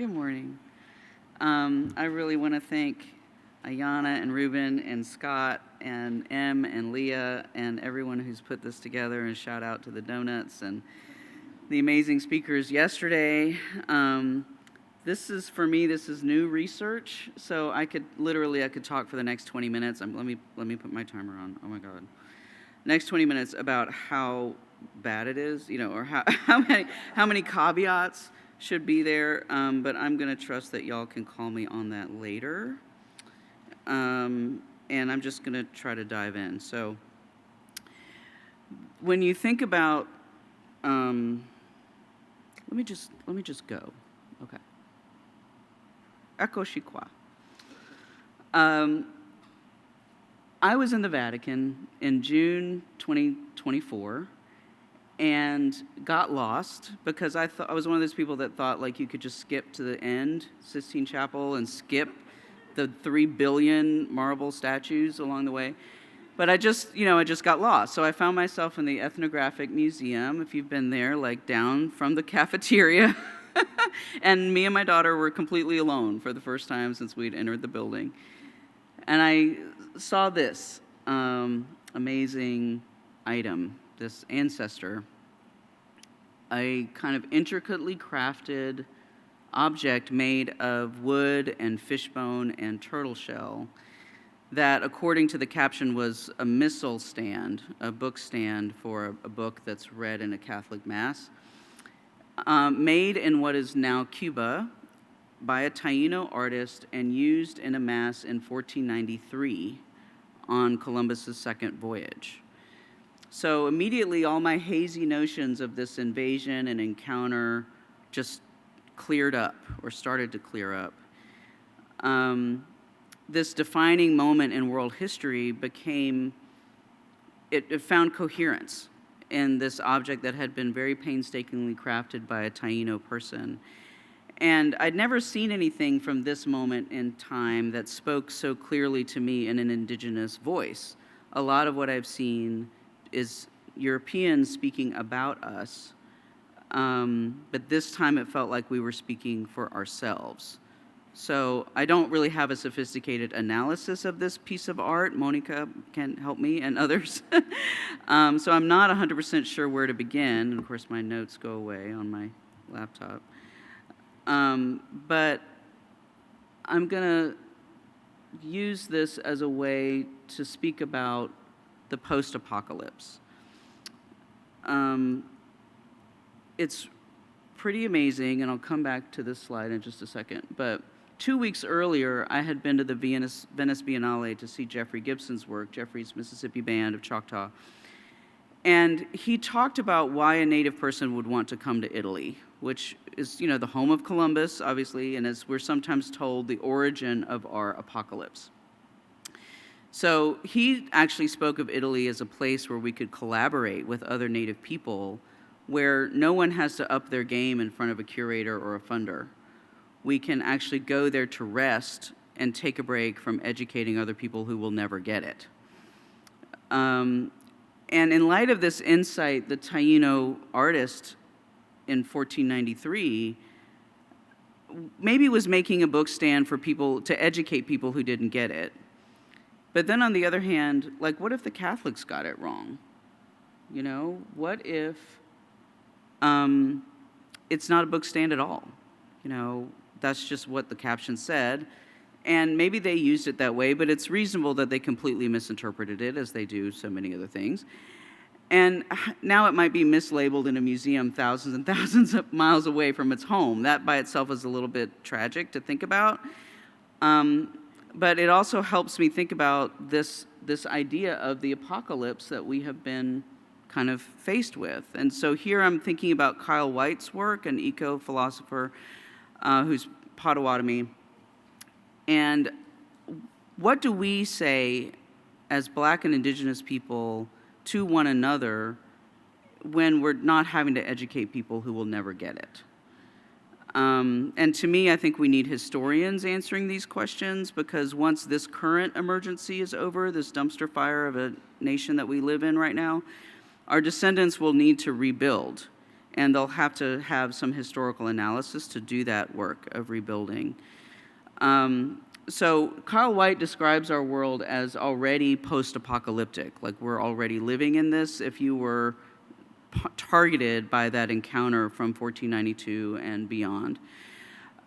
Good morning. I really want to thank Ayana and Ruben and Scott and Em and Leah and everyone who's put this together, and shout out to the donuts and the amazing speakers yesterday. This is, for me, this is new research, so I could talk for the next 20 minutes. Let me put my timer on. Oh my God. Next 20 minutes about how bad it is, or how many caveats should be there, but I'm going to trust that y'all can call me on that later. And I'm just going to try to dive in. So when you think about, let me just go. Okay. Ecco ci qua. I was in the Vatican in June 2024 and got lost because I was one of those people that thought like you could just skip to the end, Sistine Chapel, and skip the 3 billion marble statues along the way. But I just got lost. So I found myself in the Ethnographic Museum, if you've been there, like down from the cafeteria. And me and my daughter were completely alone for the first time since we'd entered the building. And I saw this amazing item, this ancestor, a kind of intricately crafted object made of wood and fishbone and turtle shell that, according to the caption, was a missal stand, a book stand for a book that's read in a Catholic Mass, made in what is now Cuba by a Taino artist and used in a Mass in 1493 on Columbus's second voyage. So immediately all my hazy notions of this invasion and encounter just cleared up, or started to clear up. This defining moment in world history it found coherence in this object that had been very painstakingly crafted by a Taino person. And I'd never seen anything from this moment in time that spoke so clearly to me in an indigenous voice. A lot of what I've seen is Europeans speaking about us, but this time it felt like we were speaking for ourselves. So I don't really have a sophisticated analysis of this piece of art. Monica can help me, and others. So I'm not 100% sure where to begin. And of course, my notes go away on my laptop. But I'm going to use this as a way to speak about the post-apocalypse. It's pretty amazing, and I'll come back to this slide in just a second, but 2 weeks earlier, I had been to the Venice Biennale to see Jeffrey Gibson's work, Jeffrey's Mississippi Band of Choctaw. And he talked about why a Native person would want to come to Italy, which is, the home of Columbus, obviously, and as we're sometimes told, the origin of our apocalypse. So he actually spoke of Italy as a place where we could collaborate with other Native people, where no one has to up their game in front of a curator or a funder. We can actually go there to rest and take a break from educating other people who will never get it. And in light of this insight, the Taino artist in 1493 maybe was making a book stand for people to educate people who didn't get it. But then on the other hand, what if the Catholics got it wrong? What if it's not a book stand at all? That's just what the caption said. And maybe they used it that way, but it's reasonable that they completely misinterpreted it, as they do so many other things. And now it might be mislabeled in a museum thousands and thousands of miles away from its home. That by itself is a little bit tragic to think about. But it also helps me think about this idea of the apocalypse that we have been kind of faced with. And so here I'm thinking about Kyle White's work, an eco-philosopher who's Potawatomi. And what do we say as Black and Indigenous people to one another when we're not having to educate people who will never get it? And to me, I think we need historians answering these questions, because once this current emergency is over, this dumpster fire of a nation that we live in right now, our descendants will need to rebuild. And they'll have to have some historical analysis to do that work of rebuilding. So Carl White describes our world as already post-apocalyptic, like we're already living in this if you were targeted by that encounter from 1492 and beyond.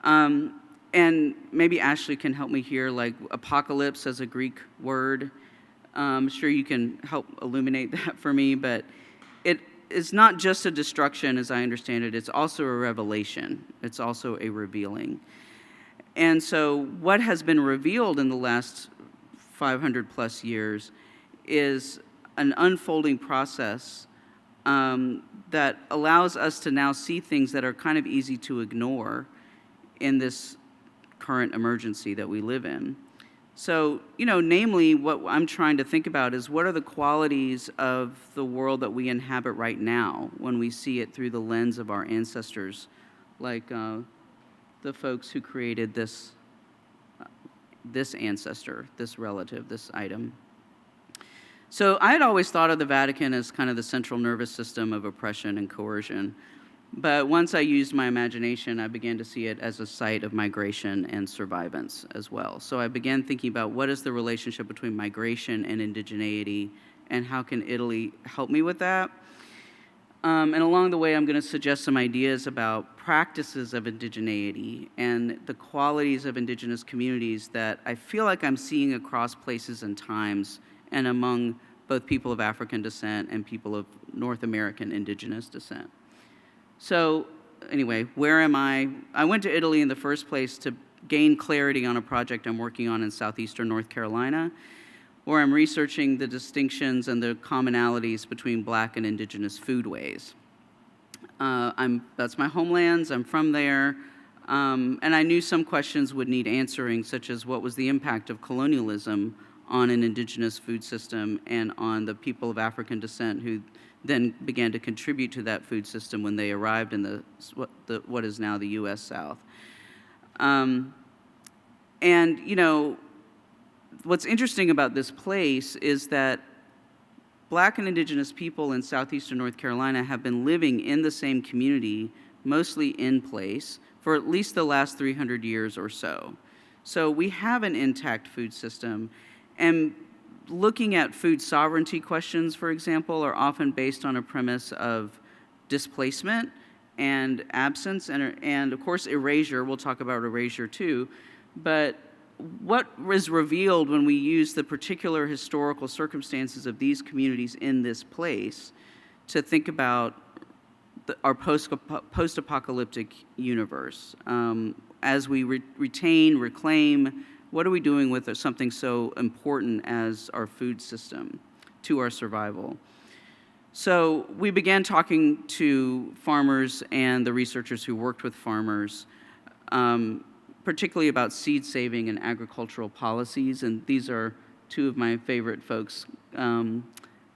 And maybe Ashley can help me here, like apocalypse as a Greek word. I'm sure you can help illuminate that for me, but it's not just a destruction, as I understand it. It's also a revelation. It's also a revealing. And so what has been revealed in the last 500 plus years is an unfolding process that allows us to now see things that are kind of easy to ignore in this current emergency that we live in. So, namely, what I'm trying to think about is what are the qualities of the world that we inhabit right now when we see it through the lens of our ancestors, like the folks who created this ancestor, this relative, this item. So I had always thought of the Vatican as kind of the central nervous system of oppression and coercion. But once I used my imagination, I began to see it as a site of migration and survivance as well. So I began thinking about what is the relationship between migration and indigeneity, and how can Italy help me with that? And along the way, I'm going to suggest some ideas about practices of indigeneity and the qualities of indigenous communities that I feel like I'm seeing across places and times and among both people of African descent and people of North American indigenous descent. So anyway, where am I? I went to Italy in the first place to gain clarity on a project I'm working on in southeastern North Carolina, where I'm researching the distinctions and the commonalities between Black and indigenous foodways. That's my homelands, I'm from there, and I knew some questions would need answering, such as what was the impact of colonialism on an indigenous food system and on the people of African descent who then began to contribute to that food system when they arrived in what is now the U.S. South. What's interesting about this place is that Black and indigenous people in southeastern North Carolina have been living in the same community, mostly in place, for at least the last 300 years or so. So we have an intact food system, and looking at food sovereignty questions, for example, are often based on a premise of displacement and absence and of course erasure. We'll talk about erasure too. But what is revealed when we use the particular historical circumstances of these communities in this place to think about our post-apocalyptic universe? As we retain, reclaim, what are we doing with something so important as our food system to our survival? So we began talking to farmers and the researchers who worked with farmers, particularly about seed saving and agricultural policies. And these are two of my favorite folks,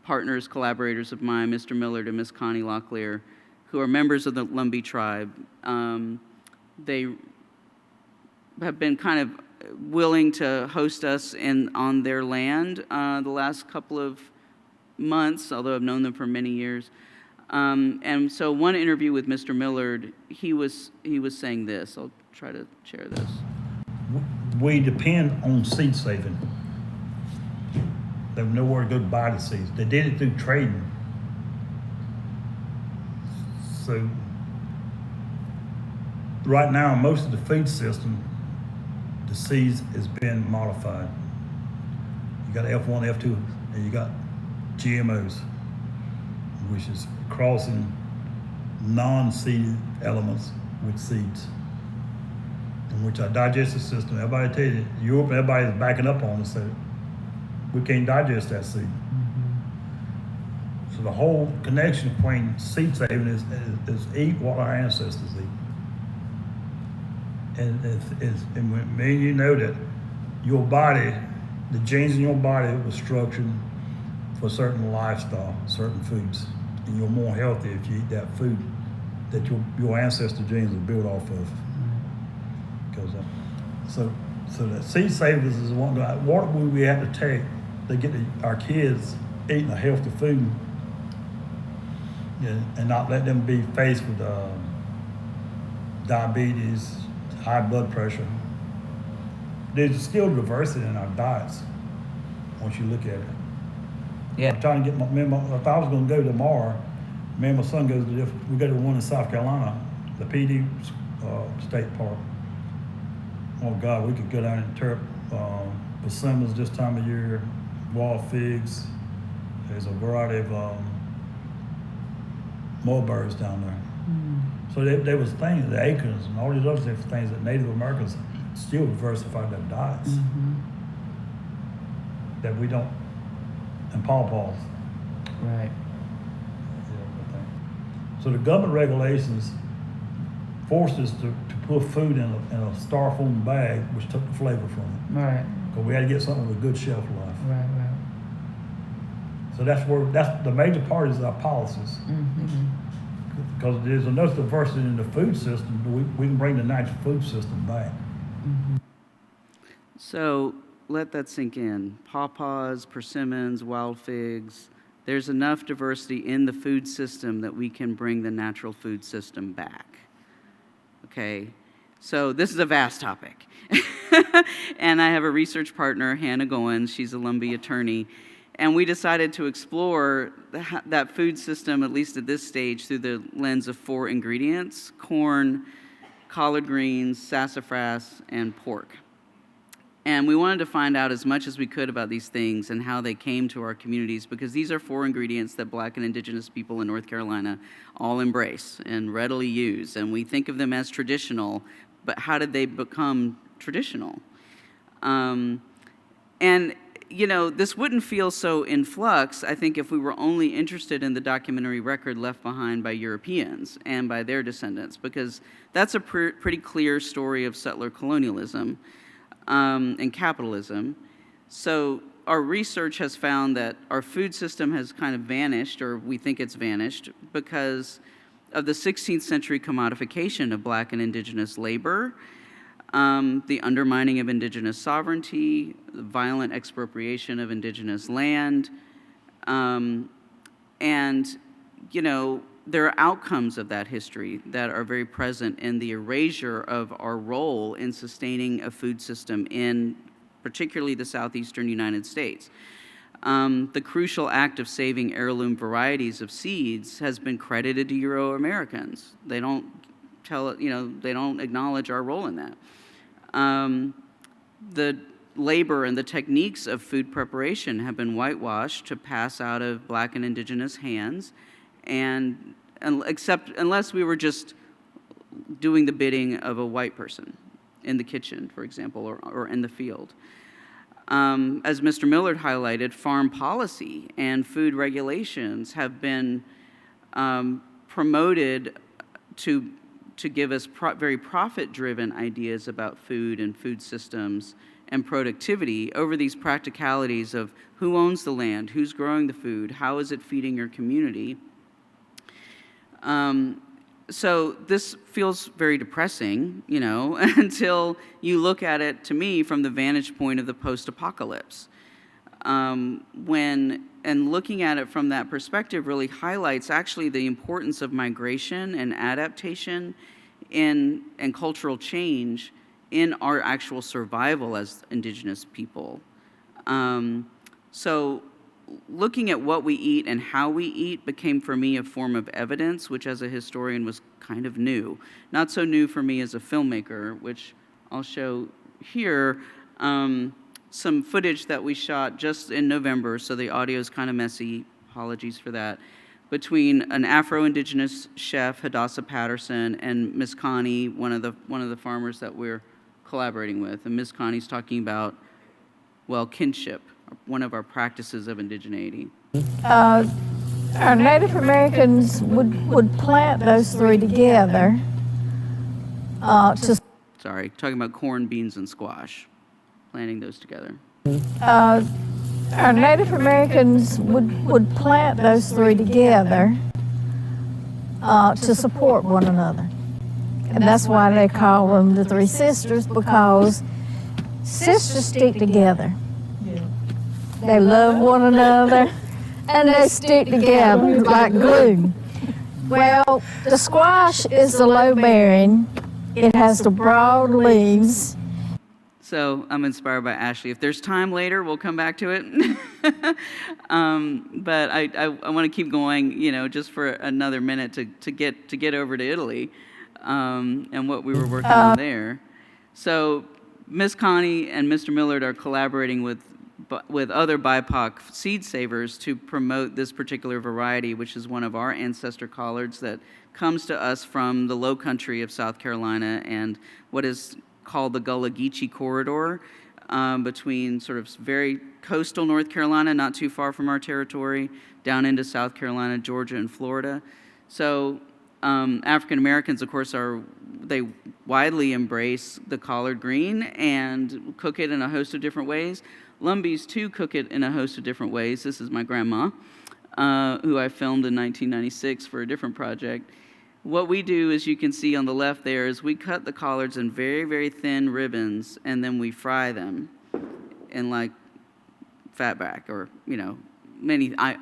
partners, collaborators of mine, Mr. Millard and Miss Connie Locklear, who are members of the Lumbee tribe. They have been kind of willing to host us on their land the last couple of months, although I've known them for many years. And so one interview with Mr. Millard, he was saying this. I'll try to share this. We depend on seed saving. There was nowhere to go to buy the seeds. They did it through trading. So right now, most of the food system, the seeds has been modified. You got F1, F2, and you got GMOs, which is crossing non-seed elements with seeds, in which our digestive system, everybody tell you, Europe, everybody is backing up on us, so we can't digest that seed. So the whole connection between seed saving is eat what our ancestors eat. And when me and you know that your body, the genes in your body was structured for certain lifestyle, certain foods. And you're more healthy if you eat that food that your ancestor genes are built off of. Because so that seed savers is one. What would we have to take to get our kids eating a healthy food? Yeah, and not let them be faced with diabetes, high blood pressure. There's still diversity in our diets once you look at it. Yeah. I'm trying to get if I was going to go tomorrow, me and my son goes to we go to one in South Carolina, the PD State Park. Oh God, we could go down and tear up persimmons this time of year, wild figs. There's a variety of mulberries down there. So there was things, the acorns and all these other different things that Native Americans still diversified their diets that we don't, and pawpaws. Right. So the government regulations forced us to put food in a styrofoam bag, which took the flavor from it. Right. Because we had to get something with good shelf life. Right. So that's the major part is our policies. Because there's enough diversity in the food system, we can bring the natural food system back. So let that sink in. Pawpaws, persimmons, wild figs. There's enough diversity in the food system that we can bring the natural food system back. Okay, so this is a vast topic. And I have a research partner, Hannah Goins. She's a Lumbee attorney. And we decided to explore that food system, at least at this stage, through the lens of 4 ingredients: corn, collard greens, sassafras, and pork. And we wanted to find out as much as we could about these things and how they came to our communities, because these are 4 ingredients that Black and Indigenous people in North Carolina all embrace and readily use. And we think of them as traditional, but how did they become traditional? And you know, this wouldn't feel so in flux, I think, if we were only interested in the documentary record left behind by Europeans and by their descendants, because that's a pretty clear story of settler colonialism and capitalism. So our research has found that our food system has kind of vanished, or we think it's vanished, because of the 16th century commodification of Black and Indigenous labor, the undermining of Indigenous sovereignty, the violent expropriation of Indigenous land, and, you know, there are outcomes of that history that are very present in the erasure of our role in sustaining a food system in particularly the southeastern United States. The crucial act of saving heirloom varieties of seeds has been credited to Euro-Americans. They don't they don't acknowledge our role in that. The labor and the techniques of food preparation have been whitewashed to pass out of Black and Indigenous hands, and except unless we were just doing the bidding of a white person in the kitchen, for example, or in the field. As Mr. Millard highlighted, farm policy and food regulations have been promoted to give us very profit-driven ideas about food and food systems and productivity over these practicalities of who owns the land, who's growing the food, how is it feeding your community. So this feels very depressing, you know, until you look at it, to me, from the vantage point of the post-apocalypse. And looking at it from that perspective really highlights actually the importance of migration and adaptation and cultural change in our actual survival as Indigenous people. So looking at what we eat and how we eat became for me a form of evidence, which as a historian was kind of new. Not so new for me as a filmmaker, which I'll show here. Some footage that we shot just in November, so the audio is kind of messy, apologies for that, between an Afro-Indigenous chef, Hadassah Patterson, and Miss Connie, one of the farmers that we're collaborating with. And Miss Connie's talking about, well, kinship, one of our practices of indigeneity. Our Native Americans would plant those 3 together Sorry, talking about corn, beans, and squash. Planting those together. Our Native Americans would plant those 3 together to support one another. And that's why they call them the 3 sisters, because sisters stick together. They love one another and they stick together like glue. Well, the squash is the low bearing. It has the broad leaves. So I'm inspired by Ashley. If there's time later, we'll come back to it. But I want to keep going, just for another minute to get over to Italy, and what we were working on there. So Miss Connie and Mr. Millard are collaborating with other BIPOC seed savers to promote this particular variety, which is one of our ancestor collards that comes to us from the low country of South Carolina and what is called the Gullah Geechee corridor, between sort of very coastal North Carolina, not too far from our territory, down into South Carolina, Georgia, and Florida. So African Americans, of course, they widely embrace the collard green and cook it in a host of different ways. Lumbees, too, cook it in a host of different ways. This is my grandma, who I filmed in 1996 for a different project. What we do, as you can see on the left there, is we cut the collards in very, very thin ribbons, and then we fry them in like fatback or,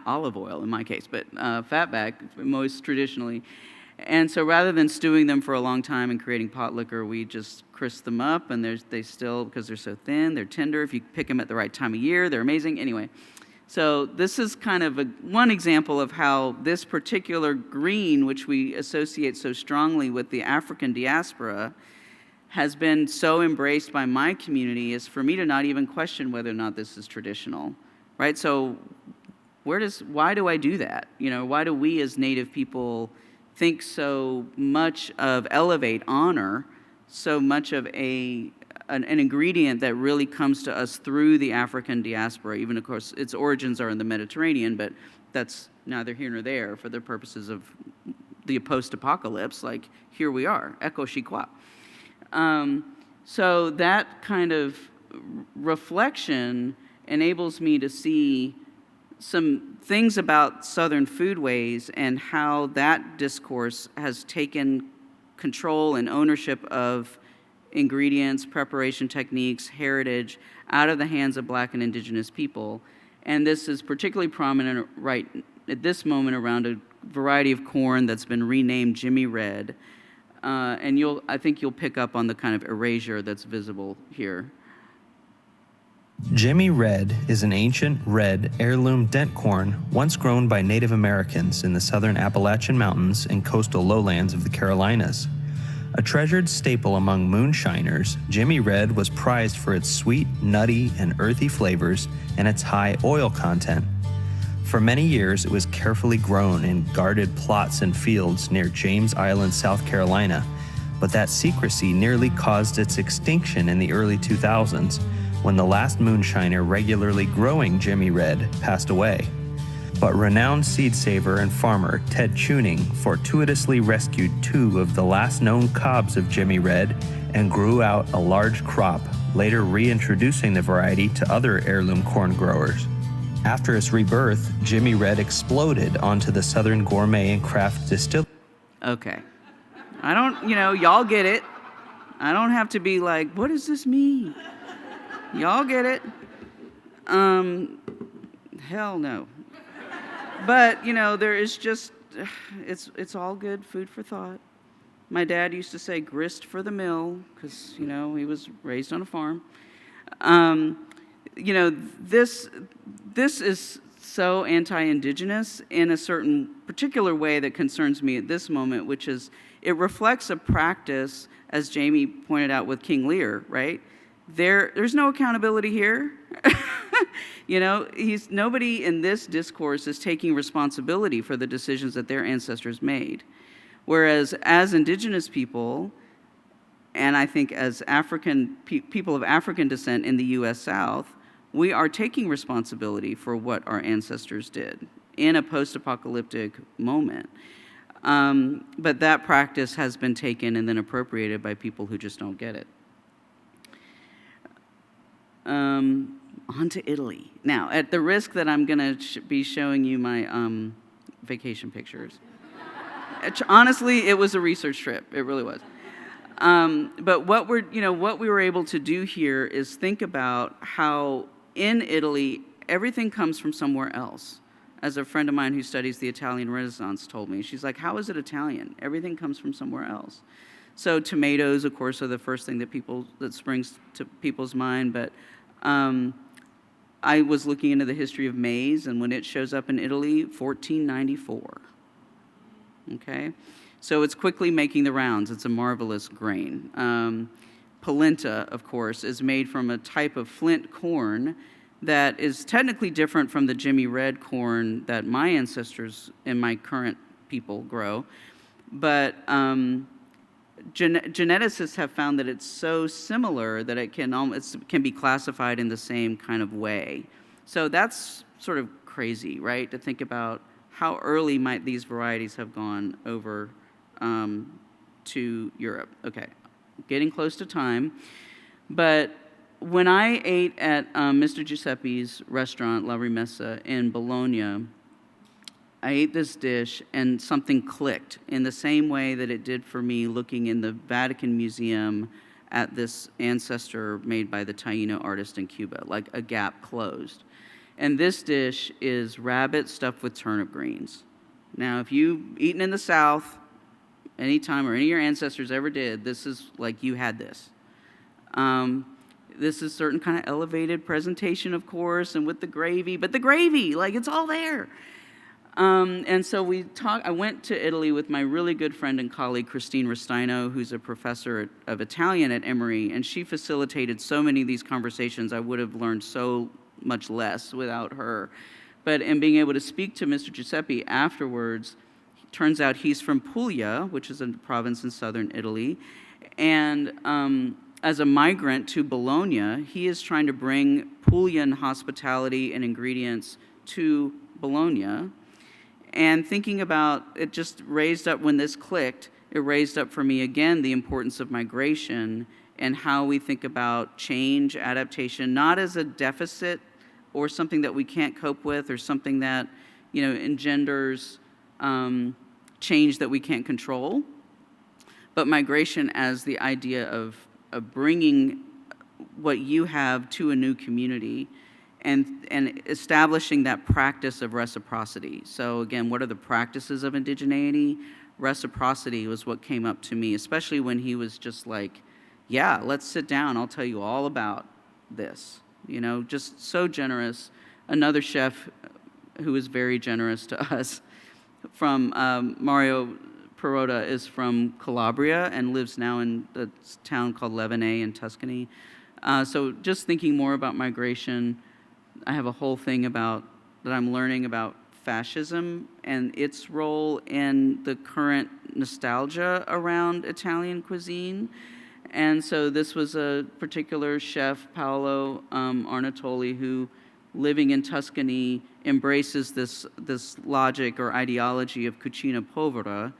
olive oil in my case, but fatback most traditionally. And so rather than stewing them for a long time and creating pot liquor, we just crisp them up, and they still, because they're so thin, they're tender. If you pick them at the right time of year, they're amazing. Anyway, so this is kind of one example of how this particular green, which we associate so strongly with the African diaspora, has been so embraced by my community as for me to not even question whether or not this is traditional, right? So why do I do that? Why do we as Native people think so much of honor so much of an ingredient that really comes to us through the African diaspora? Even, of course, its origins are in the Mediterranean, but that's neither here nor there for the purposes of the post-apocalypse. Like, here we are, Echo Shikwa. So that kind of reflection enables me to see some things about Southern Foodways and how that discourse has taken control and ownership of ingredients, preparation techniques, heritage out of the hands of Black and Indigenous people. And this is particularly prominent right at this moment around a variety of corn that's been renamed Jimmy Red. And I think you'll pick up on the kind of erasure that's visible here. Jimmy Red is an ancient red heirloom dent corn once grown by Native Americans in the southern Appalachian Mountains and coastal lowlands of the Carolinas. A treasured staple among moonshiners, Jimmy Red was prized for its sweet, nutty, and earthy flavors and its high oil content. For many years, it was carefully grown in guarded plots and fields near James Island, South Carolina, but that secrecy nearly caused its extinction in the early 2000s, when the last moonshiner regularly growing Jimmy Red passed away. But renowned seed saver and farmer Ted Tuning fortuitously rescued 2 of the last known cobs of Jimmy Red and grew out a large crop, later reintroducing the variety to other heirloom corn growers. After its rebirth, Jimmy Red exploded onto the Southern gourmet and craft distillery. Okay. I don't, y'all get it. I don't have to be like, what does this mean? Y'all get it? Hell no. But, there is just, it's all good food for thought. My dad used to say grist for the mill because, he was raised on a farm. This is so anti-Indigenous in a certain particular way that concerns me at this moment, which is it reflects a practice, as Jamie pointed out with King Lear, right? There's no accountability here. Nobody in this discourse is taking responsibility for the decisions that their ancestors made. Whereas as Indigenous people, and I think as people of African descent in the U.S. South, we are taking responsibility for what our ancestors did in a post-apocalyptic moment. But that practice has been taken and then appropriated by people who just don't get it. On to Italy. Now, at the risk that I'm going to be showing you my vacation pictures. Honestly, it was a research trip. It really was. But what we were able to do here is think about how in Italy, everything comes from somewhere else. as a friend of mine who studies the Italian Renaissance told me. She's like, how is it Italian? Everything comes from somewhere else. So tomatoes, of course, are the first thing that springs to people's mind, but I was looking into the history of maize, and when it shows up in Italy, 1494. Okay? So it's quickly making the rounds. It's a marvelous grain. Polenta, of course, is made from a type of flint corn that is technically different from the Jimmy Red corn that my ancestors and my current people grow. But geneticists have found that it's so similar that it can be classified in the same kind of way. So that's sort of crazy, right? To think about how early might these varieties have gone over to Europe. Okay, getting close to time. But when I ate at Mr. Giuseppe's restaurant, La Rimessa, in Bologna, I ate this dish and something clicked in the same way that it did for me looking in the Vatican Museum at this ancestor made by the Taino artist in Cuba, like a gap closed. And this dish is rabbit stuffed with turnip greens. Now, if you've eaten in the South anytime, or any of your ancestors ever did, this is like you had this. This is certain kind of elevated presentation, of course, and with the gravy, but the gravy, like it's all there. And so I went to Italy with my really good friend and colleague, Christine Restaino, who's a professor of Italian at Emory, and she facilitated so many of these conversations. I would have learned so much less without her. But in being able to speak to Mr. Giuseppe afterwards, turns out he's from Puglia, which is a province in southern Italy, and as a migrant to Bologna, he is trying to bring Puglian hospitality and ingredients to Bologna. And thinking about it, just raised up when this clicked, it raised up for me again the importance of migration and how we think about change, adaptation, not as a deficit or something that we can't cope with or something that, engenders change that we can't control, but migration as the idea of bringing what you have to a new community and establishing that practice of reciprocity. So again, what are the practices of indigeneity? Reciprocity was what came up to me, especially when he was just like, yeah, let's sit down, I'll tell you all about this. Just so generous. Another chef who is very generous to us from Mario Perrotta is from Calabria and lives now in a town called Levenay in Tuscany. So just thinking more about migration, I have a whole thing that I'm learning about fascism and its role in the current nostalgia around Italian cuisine. And so this was a particular chef, Paolo Arnatoli, who, living in Tuscany, embraces this logic or ideology of cucina povera,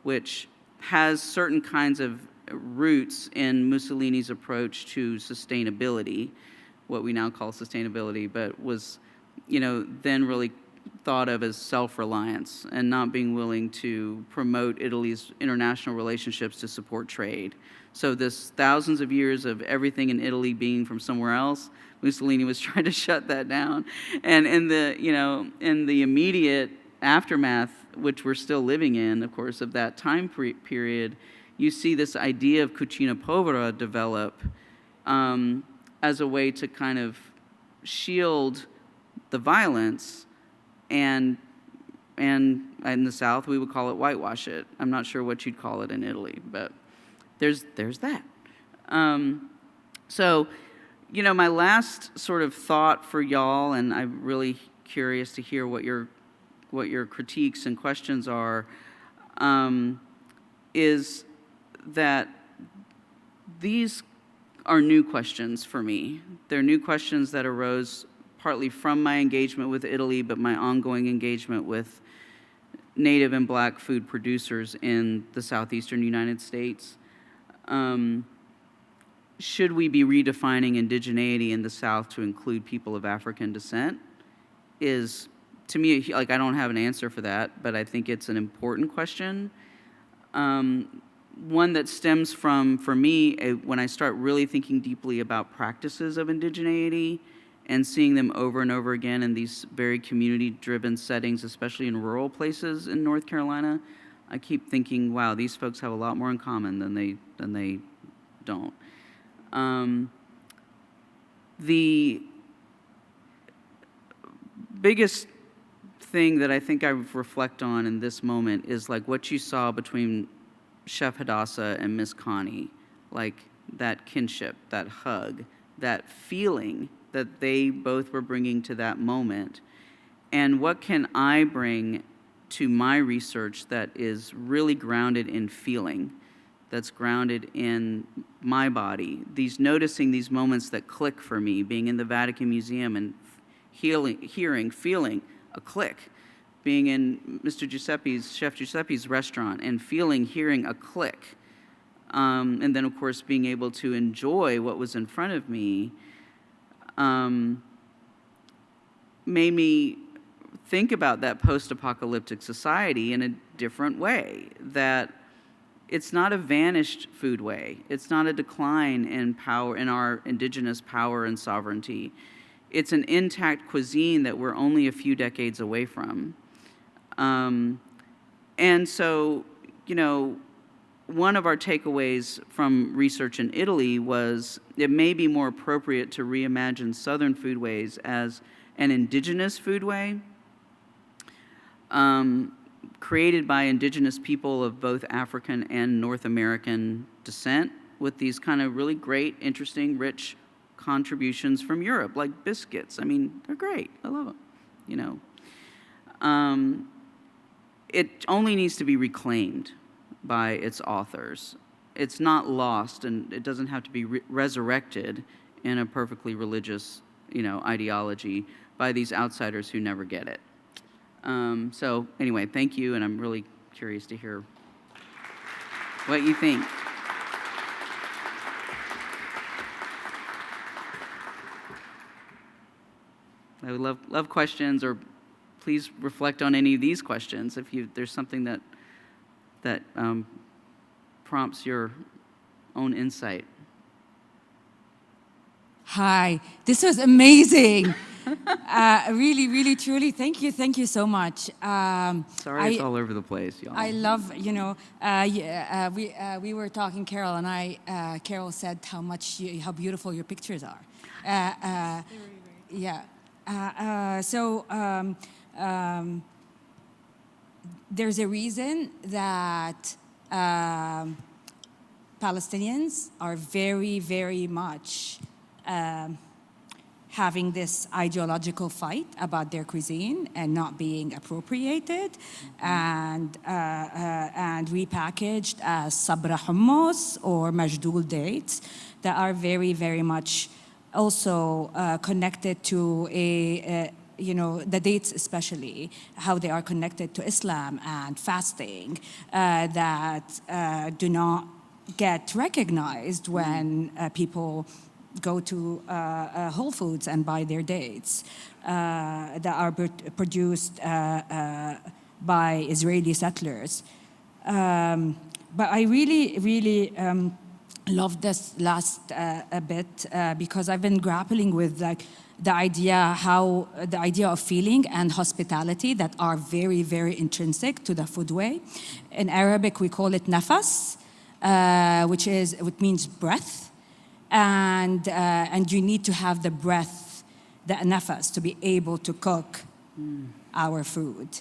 which has certain kinds of roots in Mussolini's approach to sustainability, what we now call sustainability, but was, then really thought of as self-reliance and not being willing to promote Italy's international relationships to support trade. So this thousands of years of everything in Italy being from somewhere else, Mussolini was trying to shut that down. And in the immediate aftermath, which we're still living in, of course, of that time period, you see this idea of cucina povera develop as a way to kind of shield the violence, and in the South we would call it whitewash it. I'm not sure what you'd call it in Italy, but there's that. So, my last sort of thought for y'all, and I'm really curious to hear what your critiques and questions are, is that these are new questions for me. They're new questions that arose partly from my engagement with Italy, but my ongoing engagement with Native and Black food producers in the southeastern United States. Should we be redefining indigeneity in the South to include people of African descent? Is, to me, like, I don't have an answer for that, but I think it's an important question. One that stems from, for me, when I start really thinking deeply about practices of indigeneity and seeing them over and over again in these very community-driven settings, especially in rural places in North Carolina, I keep thinking, wow, these folks have a lot more in common than they don't. The biggest thing that I think I reflect on in this moment is like what you saw between Chef Hadassah and Miss Connie, like that kinship, that hug, that feeling that they both were bringing to that moment. And what can I bring to my research that is really grounded in feeling, that's grounded in my body, noticing these moments that click for me, being in the Vatican Museum and feeling a click, being in Chef Giuseppe's restaurant and hearing a click, and then of course being able to enjoy what was in front of me, made me think about that post-apocalyptic society in a different way, that it's not a vanished foodway. It's not a decline in power, in our indigenous power and sovereignty. It's an intact cuisine that we're only a few decades away from. And so, one of our takeaways from research in Italy was it may be more appropriate to reimagine Southern foodways as an indigenous foodway, created by indigenous people of both African and North American descent, with these kind of really great, interesting, rich contributions from Europe, like biscuits. I mean, they're great. I love them, It only needs to be reclaimed by its authors. It's not lost, and it doesn't have to be resurrected in a perfectly religious, ideology by these outsiders who never get it. So anyway, thank you, and I'm really curious to hear what you think. I would love questions, or please reflect on any of these questions if there's something that prompts your own insight. Hi, this was amazing. Really, really, truly, thank you so much. Sorry, it's all over the place, y'all. I love, we were talking, Carol and I. Carol said how beautiful your pictures are. Yeah. There's a reason that Palestinians are very, very much having this ideological fight about their cuisine and not being appropriated and repackaged as sabra hummus or majdoul dates that are very, very much also connected to the dates especially, how they are connected to Islam and fasting that do not get recognized when people go to Whole Foods and buy their dates that are produced by Israeli settlers. But I really, really love this last bit because I've been grappling with the idea of feeling and hospitality that are very, very intrinsic to the foodway. In Arabic, we call it nafas, which means breath. And you need to have the breath, the nafas, to be able to cook our food.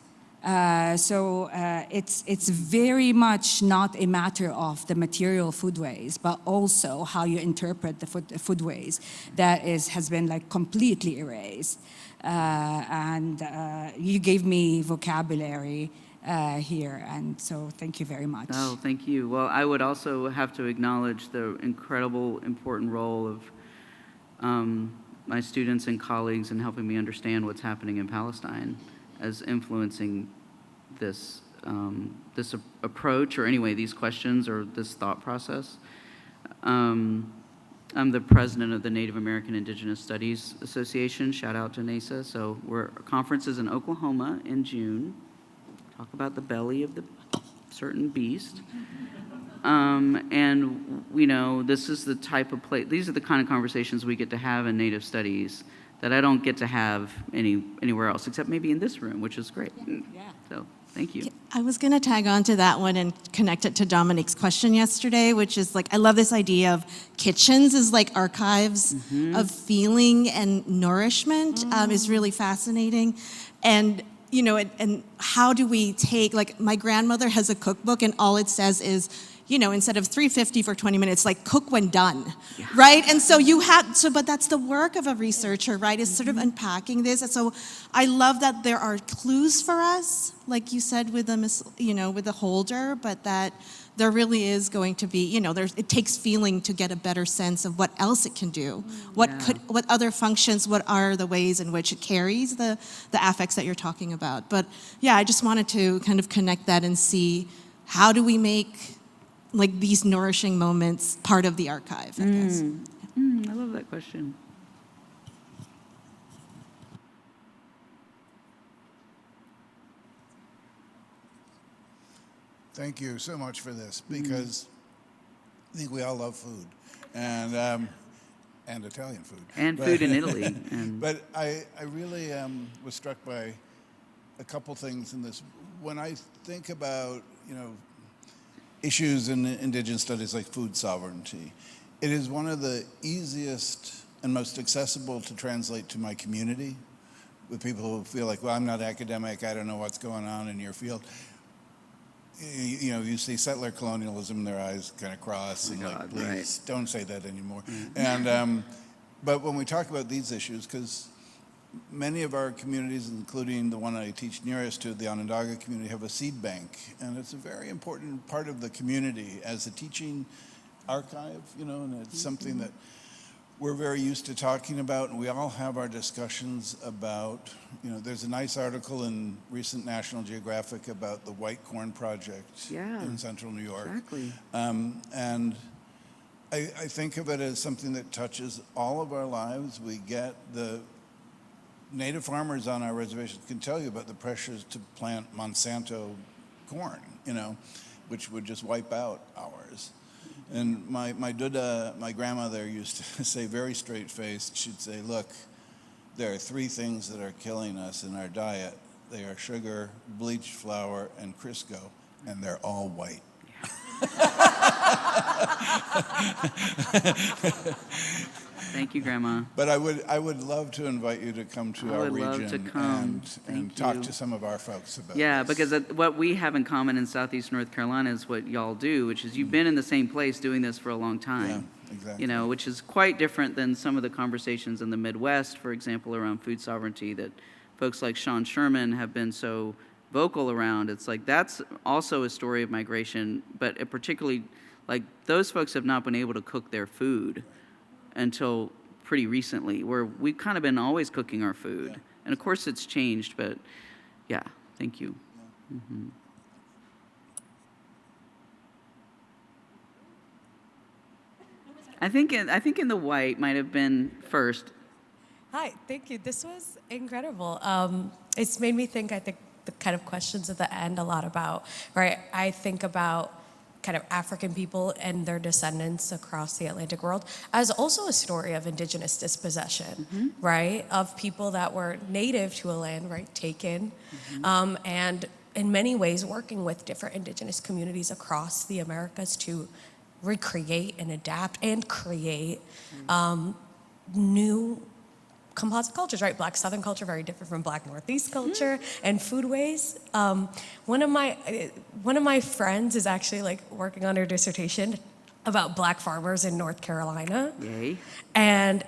So it's very much not a matter of the material foodways, but also how you interpret the foodways that has been completely erased. And you gave me vocabulary here, and so thank you very much. Oh, thank you. Well, I would also have to acknowledge the incredible, important role of my students and colleagues in helping me understand what's happening in Palestine as influencing this approach, or anyway, these questions or this thought process. I'm the president of the Native American Indigenous Studies Association. Shout out to NASA. So our conference is in Oklahoma in June. Talk about the belly of the certain beast. And this is the type of place, these are the kind of conversations we get to have in Native studies that I don't get to have anywhere else, except maybe in this room, which is great. Yeah. So thank you. I was going to tag on to that one and connect it to Dominique's question yesterday, which is like, I love this idea of kitchens as like archives of feeling and nourishment is really fascinating. And, you know, and how do we take, like my grandmother has a cookbook and all it says is, you know, instead of $3.50 for 20 minutes, like cook when done, right? And so but that's the work of a researcher, right? Is sort of unpacking this. And so I love that there are clues for us, like you said with the holder, but that there really is going to be, you know, it takes feeling to get a better sense of what else it can do, what other functions, what are the ways in which it carries the affects that you're talking about. But yeah, I just wanted to kind of connect that and see how do we make like these nourishing moments part of the archive, I guess. I love that question. Thank you so much for this, because I think we all love food, and Italian food. And food in Italy. And But I really was struck by a couple things in this. When I think about, you know, issues in indigenous studies like food sovereignty, it is one of the easiest and most accessible to translate to my community, with people who feel like, well, I'm not academic, I don't know what's going on in your field. You know, you see settler colonialism, their eyes kind of cross, and like, please don't say that anymore. And but when we talk about these issues, because many of our communities, including the one I teach nearest to, the Onondaga community, have a seed bank, and it's a very important part of the community as a teaching archive, you know, and it's something that we're very used to talking about, and we all have our discussions about, you know, there's a nice article in recent National Geographic about the White Corn Project in central New York. exactly. And I think of it as something that touches all of our lives. We get the native farmers on our reservations can tell you about the pressures to plant Monsanto corn, you know, which would just wipe out ours. And my Duda, my grandmother, used to say very straight-faced, she'd say, look, there are three things that are killing us in our diet. They are sugar, bleached flour, and Crisco, and they're all white. Thank you, Grandma. But I would love to invite you to come to our would love region to come. and Thank talk you. to some of our folks about this. Because what we have in common in Southeast North Carolina is what y'all do, which is you've been in the same place doing this for a long time. Yeah, exactly. You know, which is quite different than some of the conversations in the Midwest, for example, around food sovereignty that folks like Sean Sherman have been so vocal around. It's like that's also a story of migration, but it particularly, like those folks have not been able to cook their food until pretty recently, where we've kind of been always cooking our food. Yeah. And of course it's changed, but yeah, thank you. Mhm. I think in the white might have been first. Hi, thank you. This was incredible. It's made me think, I think, the kind of questions at the end a lot about, right? I think about kind of African people and their descendants across the Atlantic world as also a story of indigenous dispossession, right? Of people that were native to a land, right, taken, and in many ways working with different indigenous communities across the Americas to recreate and adapt and create new composite cultures, right? Black Southern culture, very different from Black Northeast culture, and foodways. One of my friends is actually like working on her dissertation about Black farmers in North Carolina. Yay. And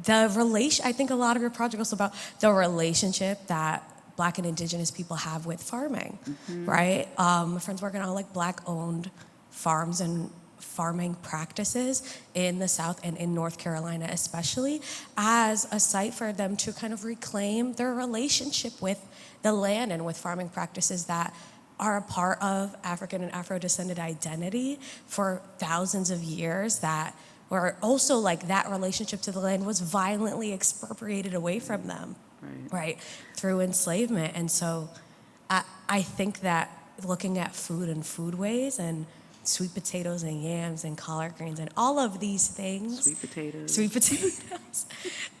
the relation, I think a lot of your project was about the relationship that Black and Indigenous people have with farming, right? My friend's working on like Black-owned farms and farming practices in the South and in North Carolina especially, as a site for them to kind of reclaim their relationship with the land and with farming practices that are a part of African and Afro-descended identity for thousands of years, that were also like that relationship to the land was violently expropriated away from them, right, through enslavement. And so I think that looking at food and foodways and sweet potatoes and yams and collard greens and all of these things. Sweet potatoes. Sweet potatoes.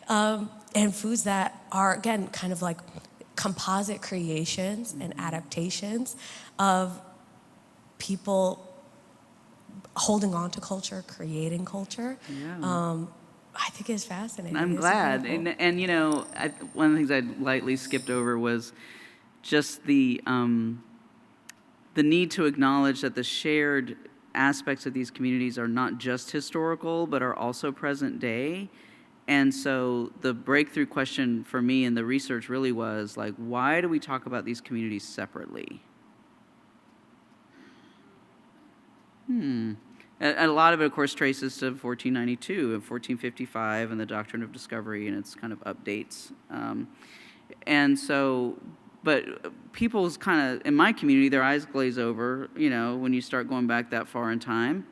and foods that are, again, kind of like composite creations and adaptations of people holding on to culture, creating culture. Yeah. I think it's fascinating. I'm It's glad. incredible. And you know, one of the things I lightly skipped over was just the need to acknowledge that the shared aspects of these communities are not just historical, but are also present day. And so the breakthrough question for me in the research really was like, why do we talk about these communities separately? A lot of it, of course, traces to 1492 and 1455 and the Doctrine of Discovery and its kind of updates. And so, but people's kind of, in my community, their eyes glaze over, you know, when you start going back that far in time.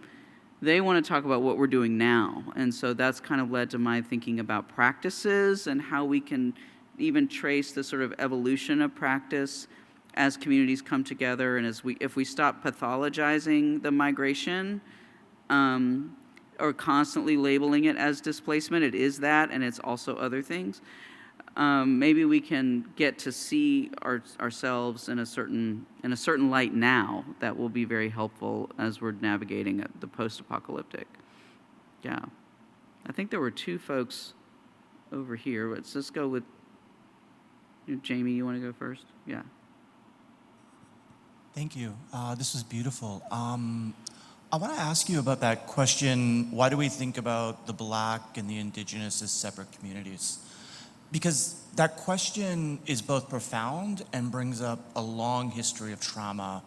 They want to talk about what we're doing now. And so that's kind of led to my thinking about practices and how we can even trace the sort of evolution of practice as communities come together, and if we stop pathologizing the migration or constantly labeling it as displacement, it is that, and it's also other things. Maybe we can get to see ourselves in a certain light now that will be very helpful as we're navigating the post-apocalyptic. Yeah, I think there were two folks over here. Let's just go with Jamie. You want to go first? Yeah. Thank you. This was beautiful. I want to ask you about that question, why do we think about the Black and the Indigenous as separate communities? Because that question is both profound and brings up a long history of trauma.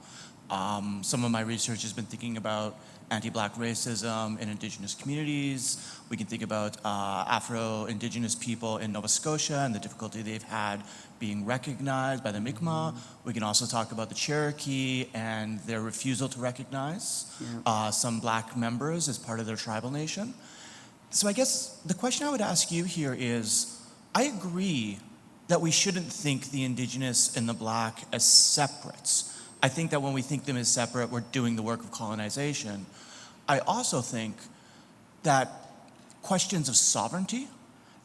Some of my research has been thinking about anti-Black racism in Indigenous communities. We can think about Afro-Indigenous people in Nova Scotia and the difficulty they've had being recognized by the Mi'kmaq. We can also talk about the Cherokee and their refusal to recognize some Black members as part of their tribal nation. So I guess the question I would ask you here is, I agree that we shouldn't think the Indigenous and the Black as separate. I think that when we think them as separate, we're doing the work of colonization. I also think that questions of sovereignty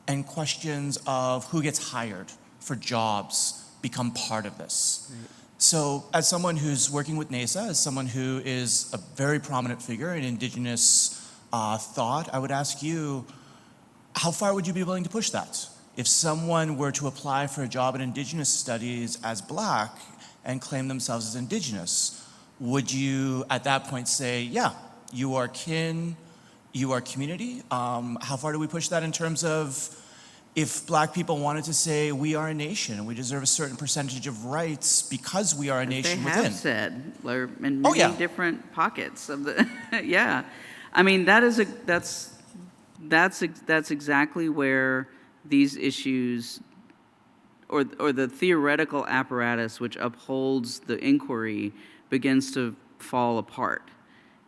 and questions of who gets hired for jobs become part of this. Right. So as someone who's working with NASA, as someone who is a very prominent figure in Indigenous thought, I would ask you, how far would you be willing to push that? If someone were to apply for a job in Indigenous studies as Black and claim themselves as Indigenous, would you at that point say, yeah, you are kin, you are community? How far do we push that in terms of if Black people wanted to say we are a nation and we deserve a certain percentage of rights because we are a nation within? They have said, in many different pockets of the, yeah. I mean, that's exactly where these issues or the theoretical apparatus which upholds the inquiry begins to fall apart.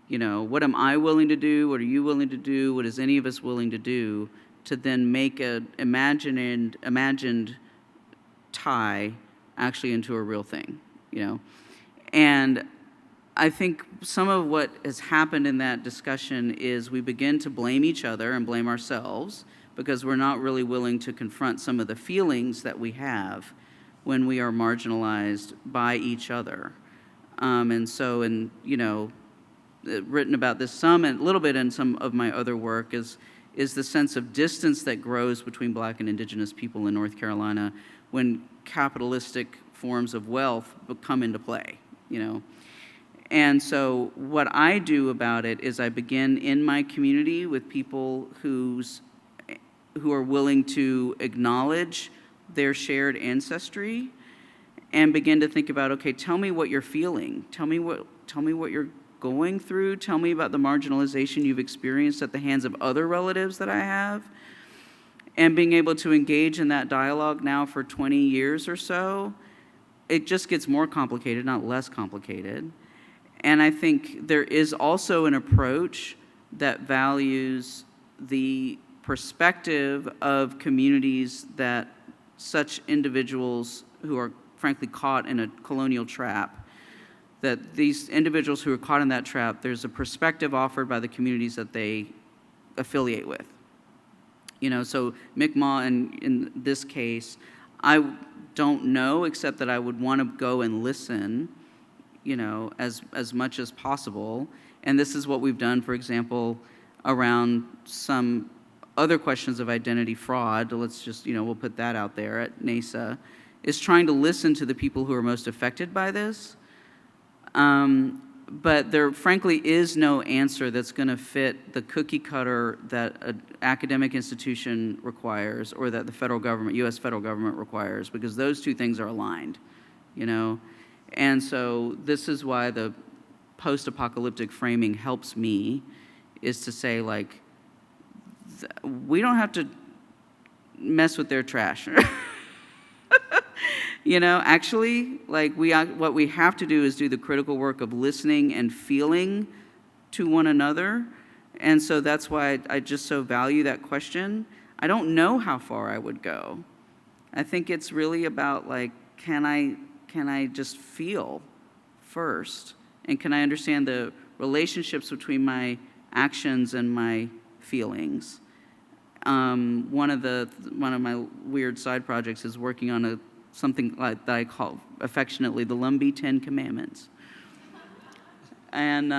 You know, what am I willing to do? What are you willing to do? What is any of us willing to do to then make an imagined tie actually into a real thing, you know? And I think some of what has happened in that discussion is we begin to blame each other and blame ourselves because we're not really willing to confront some of the feelings that we have when we are marginalized by each other. And so, written about this some and a little bit in some of my other work is the sense of distance that grows between Black and Indigenous people in North Carolina when capitalistic forms of wealth come into play, you know. And so what I do about it is I begin in my community with people who are willing to acknowledge their shared ancestry and begin to think about, okay, tell me what you're feeling. Tell me what you're going through. Tell me about the marginalization you've experienced at the hands of other relatives that I have. And being able to engage in that dialogue now for 20 years or so, it just gets more complicated, not less complicated. And I think there is also an approach that values the perspective of communities that such individuals who are frankly caught in a colonial trap, that these individuals who are caught in that trap, there's a perspective offered by the communities that they affiliate with. So Mi'kmaq in this case, I don't know, except that I would want to go and listen, as much as possible. And this is what we've done, for example, around some other questions of identity fraud. Let's just, we'll put that out there at NASA, is trying to listen to the people who are most affected by this. But there, frankly, is no answer that's going to fit the cookie cutter that an academic institution requires or that the federal government, U.S. federal government requires, because those two things are aligned, And so this is why the post-apocalyptic framing helps me, is to say, like, we don't have to mess with their trash. Actually, like, what we have to do is do the critical work of listening and feeling to one another. And so that's why I just so value that question. I don't know how far I would go. I think it's really about, like, can I just feel first? And can I understand the relationships between my actions and my feelings? One of my weird side projects is working on something like that I call affectionately the Lumbee 10 Commandments. And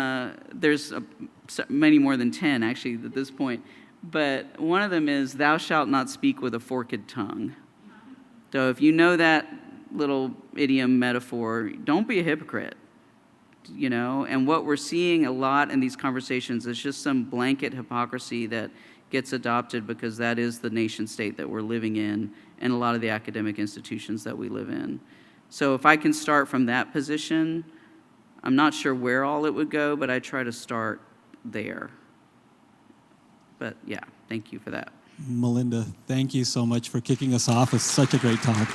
there's many more than 10, actually, at this point. But one of them is, thou shalt not speak with a forked tongue. So if you know that little idiom metaphor, don't be a hypocrite, And what we're seeing a lot in these conversations is just some blanket hypocrisy that gets adopted because that is the nation state that we're living in and a lot of the academic institutions that we live in. So if I can start from that position, I'm not sure where all it would go, but I try to start there. But yeah, thank you for that. Malinda, thank you so much for kicking us off with such a great talk.